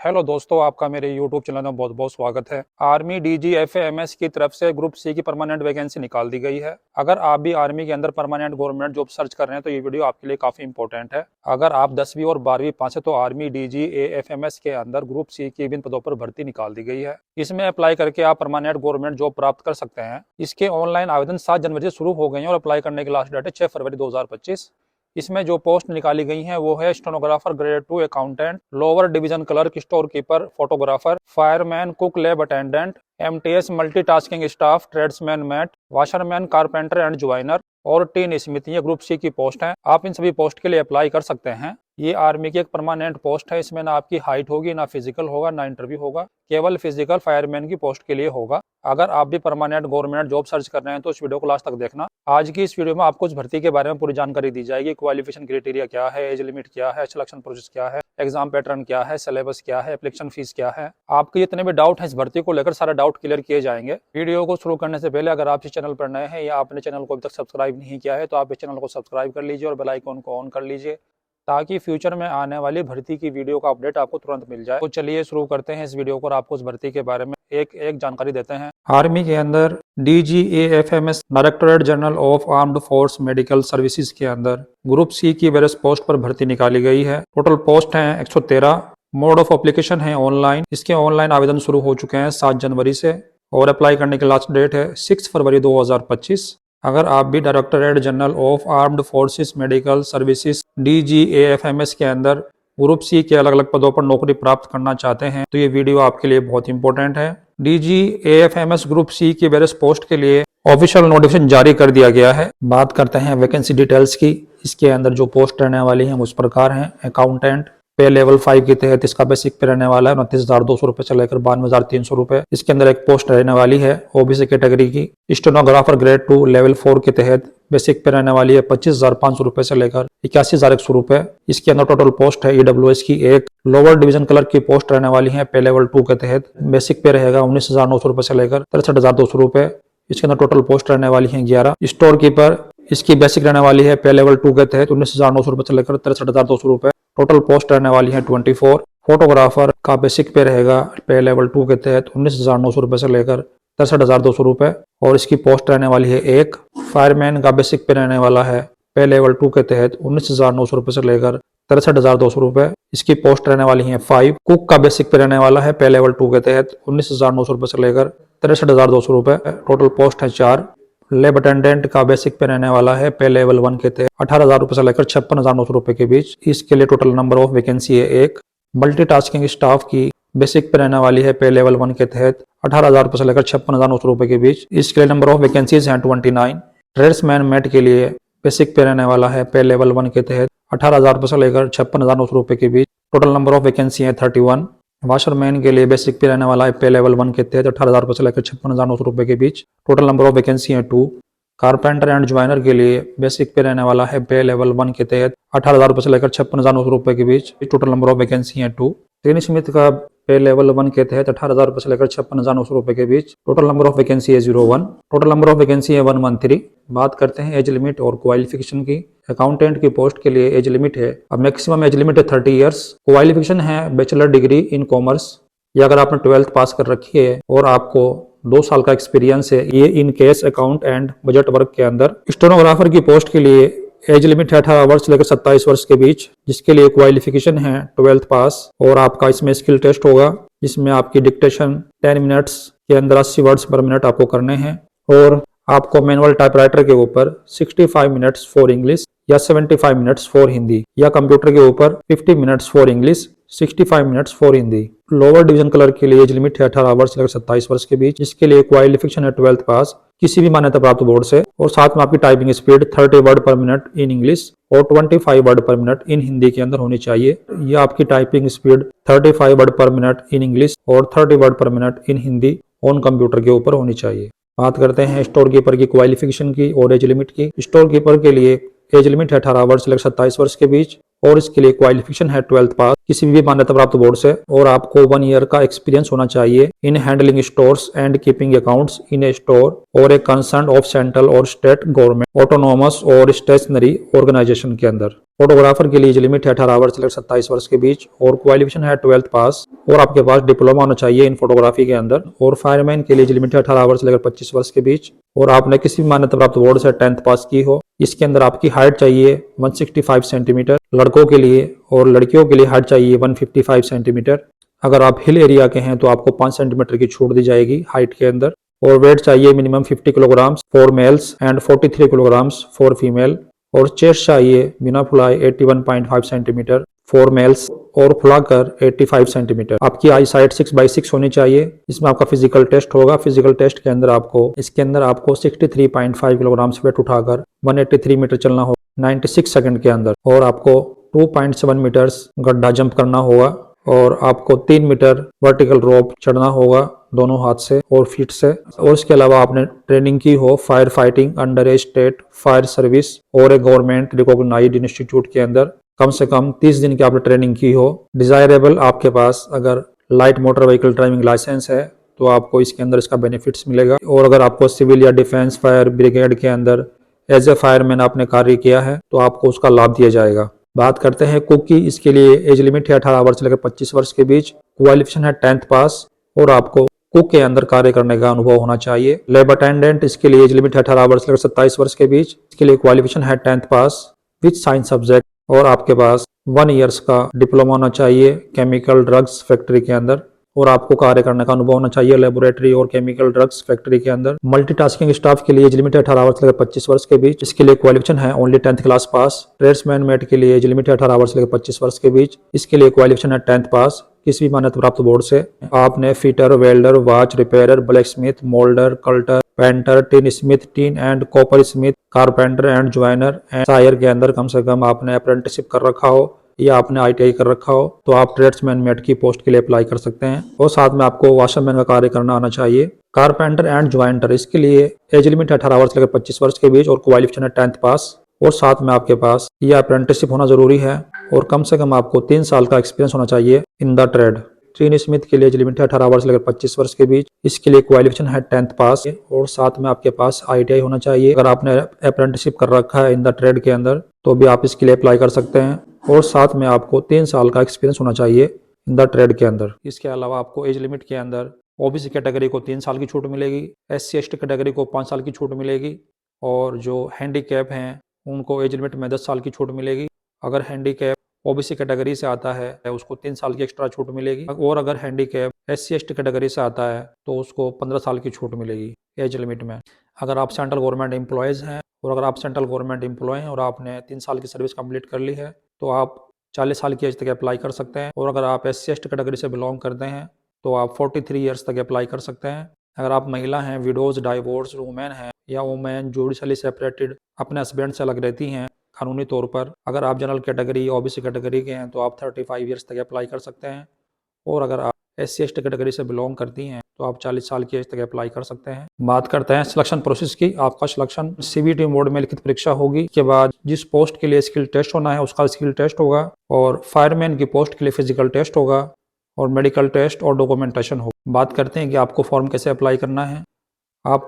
Hello दोस्तों, आपका मेरे YouTube चैनल में बहुत बहुत स्वागत है। आर्मी DGFAMS की तरफ से ग्रुप सी की परमानेंट वैकेंसी निकाल दी गई है। अगर आप भी आर्मी के अंदर परमानेंट गवर्नमेंट जॉब सर्च कर रहे हैं तो ये वीडियो आपके लिए काफी इंपॉर्टेंट है। अगर आप 10वीं और 12वीं पास है तो आर्मी DGAFMS के अंदर ग्रुप सी की विभिन्न पदों पर भर्ती निकाल दी गई है। इसमें अप्लाई करके आप परमानेंट गवर्नमेंट जॉब प्राप्त कर सकते हैं। इसके ऑनलाइन आवेदन 7 जनवरी से शुरू हो गए हैं और अप्लाई करने की लास्ट डेट है 6 फरवरी 2025। इसमें जो पोस्ट निकाली गई हैं वो है stenographer grade 2 accountant, lower division clerk, store keeper, photographer, fireman, cook, lab attendant, MTS multitasking staff, tradesman, mate, washerman, carpenter and joiner और टीन स्मिथ। ये ग्रुप सी की पोस्ट है। आप इन सभी पोस्ट के लिए अप्लाई कर सकते हैं। ये आर्मी की एक परमानेंट पोस्ट है। इसमें ना आपकी हाइट होगी, ना फिजिकल होगा, ना इंटरव्यू होगा। केवल फिजिकल फायरमैन की पोस्ट के लिए होगा। अगर आप भी परमानेंट गवर्नमेंट जॉब सर्च कर रहे हैं तो इस वीडियो को लास्ट तक देखना। आज की इस वीडियो में आपको इस भर्ती के बारे में पूरी जानकारी दी जाएगी। क्वालिफिकेशन क्राइटेरिया क्या है, एज लिमिट क्या है, सिलेक्शन प्रोसेस क्या है, एग्जाम पैटर्न क्या है, सिलेबस क्या है, एप्लीकेशन फीस क्या है। आपके जितने भी डाउट हैं इस भर्ती को लेकर सारे डाउट क्लियर किए जाएंगे। वीडियो को शुरू करने से पहले अगर आप इस चैनल पर नए हैं या आपने चैनल को अभी तक सब्सक्राइब नहीं किया है तो आप इस चैनल को सब्सक्राइब कर लीजिए और बेल आइकन को ऑन कर लीजिए ताकि फ्यूचर में आने वाली भर्ती की वीडियो का अपडेट आपको तुरंत मिल जाए। तो चलिए शुरू करते हैं इस वीडियो को और आपको इस भर्ती के बारे में एक जानकारी देते हैं। आर्मी के अंदर DGAFMS directorate general of armed force medical services के अंदर ग्रुप सी की वेरियस पोस्ट पर भर्ती निकाली गई है। टोटल पोस्ट हैं 113। मोड ऑफ एप्लीकेशन है ऑनलाइन। इसके ऑनलाइन आवेदन शुरू हो चुके हैं 7 जनवरी से और अप्लाई करने की लास्ट डेट है 6 फरवरी 2025। अगर आप भी directorate general of armed forces medical services DGAFMS के अंदर ग्रुप सी के अलग अलग पदों पर नौकरी प्राप्त करना चाहते हैं तो ये वीडियो आपके लिए बहुत इंपॉर्टेंट है। DGAFMS ग्रुप सी के वेरियस पोस्ट के लिए ऑफिशियल नोटिफिकेशन जारी कर दिया गया है। बात करते हैं वैकेंसी डिटेल्स की। इसके अंदर जो पोस्ट रहने वाली है उस प्रकार है। अकाउंटेंट पे लेवल 5 के तहत इसका बेसिक पे रहने वाला है 29,200 रुपए से लेकर 92,300 रुपए। इसके अंदर एक पोस्ट रहने वाली है OBC कैटेगरी की। स्टेनोग्राफर ग्रेड 2 लेवल 4 के तहत बेसिक पे रहने वाली है 25,500 रुपए से लेकर 81,100 रुपए। इसके अंदर टोटल पोस्ट है EWS की एक। लोअर डिवीजन क्लर्क की पोस्ट रहने वाली है पे लेवल 2 के तहत बेसिक पे रहेगा 19,900 रुपए से लेकर 63,200 रुपए। इसके अंदर टोटल पोस्ट रहने वाली है 11। स्टोर कीपर इसकी बेसिक रहने वाली है पे लेवल 2 के तहत 19,900 रुपए से लेकर 63,200 रुपए। टोटल पोस्ट रहने वाली है 24। फोटोग्राफर का बेसिक पे रहेगा पे लेवल 2 के तहत 19,900 रुपए से लेकर 63,200 रुपए और इसकी पोस्ट रहने वाली है 1। फायरमैन का बेसिक पे रहने वाला है पे लेवल 2 के तहत 19,900 रुपए से लेकर 63,200 रुपए। इसकी पोस्ट रहने वाली है 5। कुक का बेसिक पे रहने वाला है पे लेवल 2 के तहत 19,900 रुपए से लेकर 63,200 रुपए। टोटल पोस्ट है 4। लैब अटेंडेंट का बेसिक पे रहने वाला है पे लेवल 1 के तहत 18,000 रुपए से लेकर 56,900 रुपए के बीच। इसके लिए टोटल नंबर ऑफ वैकेंसी है 1। मल्टीटास्किंग स्टाफ की बेसिक पे रहने वाली है पे लेवल 1 के तहत 18,000 रुपए से लेकर 56,900 रुपए के बीच। इसके लिए नंबर ऑफ वैकेंसीज हैं 29। ट्रेड्समैन मैट के लिए बेसिक पे रहने वाला है पे लेवल 1 के तहत 18,000 रुपए से लेकर 56,900 रुपए के बीच। टोटल नंबर ऑफ वैकेंसी है 31। वाशरमैन के लिए बेसिक पे रहने वाला है पे लेवल 1 के तहत 18,000 रुपए से लेकर 56,900 रुपए के बीच। टोटल नंबर ऑफ वैकेंसी है 2। कारपेंटर एंड ज्वाइनर के लिए बेसिक पे रहने वाला है पे लेवल 1 के तहत 18,000 रुपए से लेकर 56,900 रुपए के बीच। टोटल नंबर ऑफ वैकेंसी है 2। टीन स्मिथ का पे लेवल 1 के तहत 18,000 रुपए से लेकर 56,900 रुपए के बीच। टोटल नंबर ऑफ वैकेंसी है 01। टोटल नंबर ऑफ वैकेंसी है 113। बात करते हैं एज लिमिट और क्वालिफिकेशन की। अकाउंटेंट की पोस्ट के लिए एज लिमिट है, अब मैक्सिमम एज लिमिट है 30 ईयर्स। क्वालिफिकेशन है बैचलर डिग्री इन कॉमर्स या अगर आपने 12th पास कर रखी है और आपको 2 साल का एक्सपीरियंस है ये in case account and budget work के अंदर। स्टेनोग्राफर की पोस्ट के लिए एज लिमिट है 18 वर्ष से लेकर 27 वर्ष के बीच, जिसके लिए क्वालिफिकेशन है 12th पास और आपका इसमें स्किल टेस्ट होगा जिसमें आपकी डिक्टेशन 10 मिनट्स के अंदर 80 वर्ड्स पर मिनट आपको करने हैं और आपको मैनुअल टाइपराइटर के ऊपर 65 मिनट्स फॉर इंग्लिश या 75 मिनट्स फॉर हिंदी या कंप्यूटर के ऊपर 50 minutes for English 65 minutes for Hindi. Lower division clerk के लिए एज लिमिट है 18 वर्ष से लेकर 27 वर्ष के बीच, जिसके लिए क्वालिफिकेशन है 12th पास किसी भी मान्यता प्राप्त बोर्ड से और साथ में आपकी टाइपिंग स्पीड 30 वर्ड पर मिनट इन इंग्लिश और 25 वर्ड पर मिनट इन हिंदी के अंदर होनी चाहिए। यह आपकी टाइपिंग स्पीड 35 वर्ड पर मिनट इन इंग्लिश और 30 वर्ड पर minute in Hindi on computer के ऊपर होनी चाहिए। बात करते हैं स्टोर कीपर की क्वालिफिकेशन की और एज लिमिट की। स्टोर कीपर के लिए एज लिमिट है 18 वर्ष से लेकर 27 वर्ष के बीच और इसके लिए क्वालिफिकेशन है 12th पास किसी भी मान्यता प्राप्त बोर्ड से और आपको 1 ईयर का एक्सपीरियंस होना चाहिए in handling stores and keeping accounts in A store और ए कंसर्न ऑफ सेंट्रल और स्टेट गवर्नमेंट ऑटोनोमस और स्टेशनरी ऑर्गेनाइजेशन के अंदर। फोटोग्राफर के लिए एज लिमिट है 18 वर्ष से लेकर 27 वर्ष के बीच और क्वालिफिकेशन है 12th पास और आपके पास डिप्लोमा होना चाहिए इन फोटोग्राफी के अंदर। और फायरमैन के लिए एज लिमिट है 18 वर्ष से लेकर 25 वर्ष के बीच और आपने किसी भी मान्यता प्राप्त बोर्ड से 10th पास की हो। इसके अंदर आपकी हाइट चाहिए 165 सेंटीमीटर लड़कों के लिए और लड़कियों के लिए हाइट चाहिए 155 सेंटीमीटर। अगर आप हिल एरिया के हैं तो आपको 5 सेंटीमीटर की छूट दी जाएगी हाइट के अंदर। और वेट चाहिए minimum 50 kilogram for mails and 43 kilogram for female. और चेस्ट चाहिए बिना फुलाए 81.5 सेंटीमीटर फॉर मेल्स और फुलाकर 85 सेंटीमीटर। आपकी आई साइट 6x6 होनी चाहिए। इसमें आपका फिजिकल टेस्ट होगा। फिजिकल टेस्ट के अंदर आपको 63.5 किलोग्राम वेट उठाकर 183 मीटर चलना होगा 96 सेकंड के अंदर। और आपको 2.7 मीटर्स गड्ढा जंप करना होगा और आपको 3 मीटर वर्टिकल रोप चढ़ना होगा दोनों हाथ से और फीट से। और इसके अलावा आपने ट्रेनिंग की हो फायर फाइटिंग अंडर ए स्टेट फायर सर्विस और ए गवर्नमेंट रिकॉग्नाइज्ड इंस्टीट्यूट के अंदर कम से कम 30 दिन की आपने ट्रेनिंग की हो। डिजायरेबल आपके पास अगर light motor vehicle driving licence है तो आपको इसके अंदर इसका बेनिफिट्स मिलेगा। और अगर आपको सिविल या डिफेंस फायर ब्रिगेड के अंदर एज ए फायरमैन आपने कार्य किया है तो आपको उसका लाभ दिया जाएगा। बात करते हैं कुक की। इसके लिए एज लिमिट है 18 वर्ष से लेकर 25 वर्ष के बीच। क्वालिफिकेशन है 10th पास और आपको कुक के अंदर कार्य करने का अनुभव होना चाहिए। लैब अटेंडेंट इसके लिए एज लिमिट है 18 वर्ष से लेकर 27 वर्ष के बीच। इसके लिए क्वालिफिकेशन है 10th pass with science subject और आपके पास 1 ईयर्स का डिप्लोमा होना चाहिए केमिकल ड्रग्स फैक्ट्री के अंदर। और आपको कार्य करने का अनुभव होना चाहिए लेबोरेटरी और केमिकल ड्रग्स फैक्ट्री के अंदर। मल्टीटास्किंग स्टाफ के लिए एज लिमिट है 18 वर्ष से लेकर 25 वर्ष के बीच। इसके लिए क्वालिफिकेशन है only 10th class pass. Tradesman met के लिए एज लिमिट है 18 वर्ष से लेकर 25 वर्ष के बीच। इसके लिए क्वालिफिकेशन है 10th पास किसी भी मान्यता प्राप्त बोर्ड से। आपने fitter welder watch repairer blacksmith moulder कल्टर painter tinsmith tin and coppersmith carpenter and joiner and sawyer के अंदर कम से कम आपने अप्रेंटिसशिप कर रखा हो या आपने ITI कर रखा हो तो आप ट्रेड्समैन मेट की पोस्ट के लिए अप्लाई कर सकते हैं। और साथ में आपको वॉशरमैन का कार्य करना आना चाहिए। कारपेंटर एंड ज्वाइंटर इसके लिए एज लिमिट है 18 वर्ष से लेकर 25 वर्ष के बीच और क्वालिफिकेशन है 10th पास। और साथ में आपके पास यह अप्रेंटिसशिप होना जरूरी है और कम से कम आपको 3 साल का एक्सपीरियंस होना चाहिए in the trade. Tin Smith के लिए एज लिमिट है 18 वर्ष से लेकर 25 वर्ष के बीच। इसके लिए क्वालिफिकेशन है 10th पास और साथ में आपके पास ITI होना चाहिए। अगर आपने अप्रेंटिसशिप कर रखा है इन द ट्रेड के अंदर तो भी आप इसके लिए अप्लाई कर सकते हैं। और साथ में आपको 3 साल का एक्सपीरियंस होना चाहिए इन द ट्रेड के अंदर। इसके अलावा आपको एज लिमिट के अंदर OBC कैटेगरी को 3 साल की छूट मिलेगी। SC/ST कैटेगरी को 5 साल की छूट मिलेगी और जो हैंडीकैप हैं उनको एज लिमिट में 10 साल की छूट मिलेगी। अगर हैंडीकैप OBC कैटेगरी से आता है उसको 3 साल की एक्स्ट्रा छूट मिलेगी और अगर हैंडीकैप SC/ST कैटेगरी से आता है तो उसको 15 साल की छूट मिलेगी एज लिमिट में। अगर आप सेंट्रल गवर्नमेंट एम्प्लॉयज़ हैं और अगर आप सेंट्रल गवर्नमेंट एम्प्लॉय हैं और आपने 3 साल की सर्विस कंप्लीट कर ली है तो आप 40 साल की एज तक अप्लाई कर सकते हैं। और अगर आप SC/ST कैटेगरी से बिलोंग करते हैं तो आप 43 ईयर्स तक अप्लाई कर सकते हैं। अगर आप महिला हैं विडोज डाइवोर्स वुमेन हैं या वुमेन जुडिशली सेपरेटेड अपने हस्बैंड से अलग रहती हैं कानूनी तौर पर, अगर आप जनरल कैटेगरी OBC कैटेगरी के हैं तो आप 35 ईयर्स तक अप्लाई कर सकते हैं। और अगर आप SC/ST कैटेगरी से बिलोंग करती हैं तो आप 40 साल की एज तक अप्लाई कर सकते हैं। बात करते हैं सिलेक्शन प्रोसेस की। आपका सिलेक्शन CBT मोड में लिखित परीक्षा होगी। के बाद जिस पोस्ट के लिए स्किल टेस्ट होना है उसका स्किल टेस्ट होगा और फायरमैन की पोस्ट के लिए फिजिकल टेस्ट होगा और मेडिकल टेस्ट और डॉक्यूमेंटेशन होगा। बात करते हैं कि आपको फॉर्म कैसे अप्लाई करना है। आप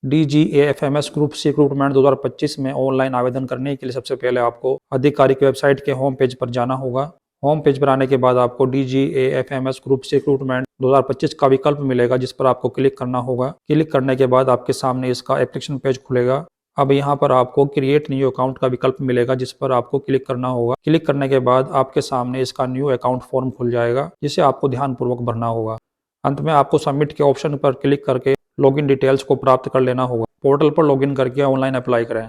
DGAFMS ग्रुप C रिक्रूटमेंट 2025 में ऑनलाइन आवेदन करने के लिए सबसे पहले आपको आधिकारिक वेबसाइट के होम पेज पर जाना होगा। होम पेज पर आने के बाद आपको DGAFMS ग्रुप C रिक्रूटमेंट 2025 का विकल्प मिलेगा जिस पर आपको क्लिक करना होगा। क्लिक करने के बाद आपके सामने इसका एप्लीकेशन पेज खुलेगा। अब यहाँ पर आपको क्रिएट न्यू अकाउंट का विकल्प मिलेगा जिस पर आपको क्लिक करना होगा। क्लिक करने के बाद आपके सामने इसका न्यू अकाउंट फॉर्म खुल जाएगा जिसे आपको ध्यानपूर्वक भरना होगा। अंत में आपको सबमिट के ऑप्शन पर क्लिक करके लॉगिन डिटेल्स को प्राप्त कर लेना होगा। पोर्टल पर लॉगिन करके ऑनलाइन अप्लाई करें।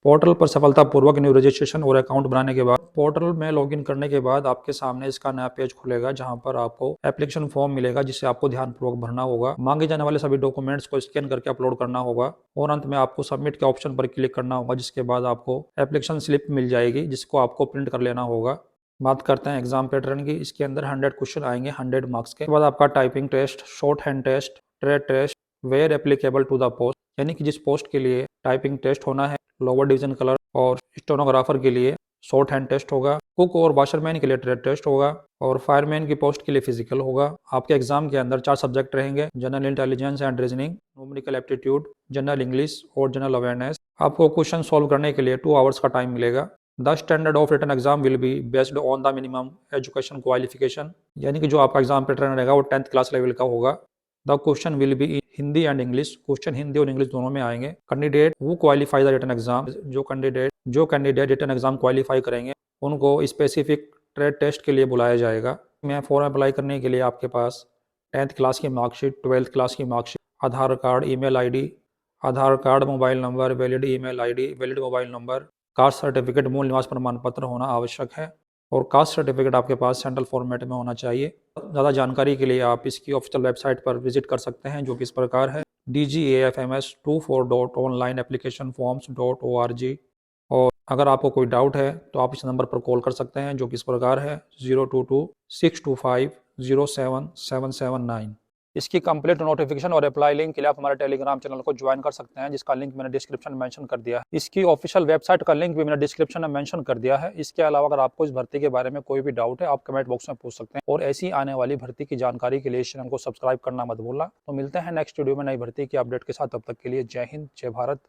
पोर्टल पर सफलतापूर्वक न्यू रजिस्ट्रेशन और अकाउंट बनाने के बाद पोर्टल में लॉगिन करने के बाद आपके सामने इसका नया पेज खुलेगा जहां पर आपको एप्लीकेशन फॉर्म मिलेगा जिसे आपको ध्यानपूर्वक भरना होगा। मांगे जाने वाले सभी डॉक्यूमेंट्स को स्कैन करके अपलोड करना होगा और अंत में आपको सबमिट के ऑप्शन पर क्लिक करना होगा जिसके बाद आपको एप्लीकेशन स्लिप मिल जाएगी जिसको आपको प्रिंट कर लेना होगा। बात करते हैं एग्जाम पैटर्न की। इसके अंदर 100 क्वेश्चन आएंगे 100 मार्क्स के। बाद आपका typing test, shorthand test, trade test, where applicable to the post यानी कि जिस पोस्ट के लिए टाइपिंग टेस्ट होना है लोअर डिवीजन क्लर्क और स्टेनोग्राफर के लिए शॉर्ट हैंड टेस्ट होगा। कुक और वॉशरमैन के लिए ट्रेड टेस्ट होगा और फायरमैन की पोस्ट के लिए फिजिकल होगा। आपके एग्जाम के अंदर 4 सब्जेक्ट रहेंगे, general intelligence and reasoning, numerical aptitude, general English और जनरल अवेयरनेस। आपको क्वेश्चन सॉल्व करने के लिए 2 आवर्स का टाइम मिलेगा। The standard of written exam will be based on the minimum education qualification, यानी कि जो आपका एग्जाम पैटर्न रहेगा वो 10th क्लास लेवल का होगा। The question will be Hindi and English, question Hindi और इंग्लिश दोनों में आएंगे। कैंडिडेट वो क्वालिफाई द रिटन एग्जाम, जो कैंडिडेट रिटन एग्जाम क्वालिफाई करेंगे उनको स्पेसिफिक ट्रेड टेस्ट के लिए बुलाया जाएगा। मैं फॉर्म अप्लाई करने के लिए आपके पास 10th क्लास की मार्कशीट, 12th क्लास की marksheet, Aadhaar card, email ID, Aadhaar card, mobile number, valid email ID, valid mobile number, caste certificate, मूल निवास प्रमाण पत्र होना आवश्यक है और कास्ट सर्टिफिकेट आपके पास सेंट्रल फॉर्मेट में होना चाहिए। ज़्यादा जानकारी के लिए आप इसकी ऑफिशियल वेबसाइट पर विजिट कर सकते हैं, जो कि इस प्रकार है dgafms24.onlineapplicationforms.org। और अगर आपको कोई डाउट है तो आप इस नंबर पर कॉल कर सकते हैं, जो कि इस प्रकार है 022-625-07779। इसकी कंप्लीट नोटिफिकेशन और अप्लाई लिंक के लिए आप हमारे टेलीग्राम चैनल को ज्वाइन कर सकते हैं, जिसका लिंक मैंने डिस्क्रिप्शन में मेंशन कर दिया है। इसकी ऑफिशियल वेबसाइट का लिंक भी मैंने डिस्क्रिप्शन में मेंशन कर दिया है। इसके अलावा अगर आपको इस भर्ती के बारे में कोई भी डाउट है, आप कमेंट बॉक्स में पूछ सकते हैं। और ऐसी आने वाली भर्ती की जानकारी के लिए इस चैनल को सब्सक्राइब करना मत भूलना। तो मिलते हैं नेक्स्ट वीडियो में नई भर्ती की अपडेट के साथ। तब तक के लिए जय हिंद, जय भारत।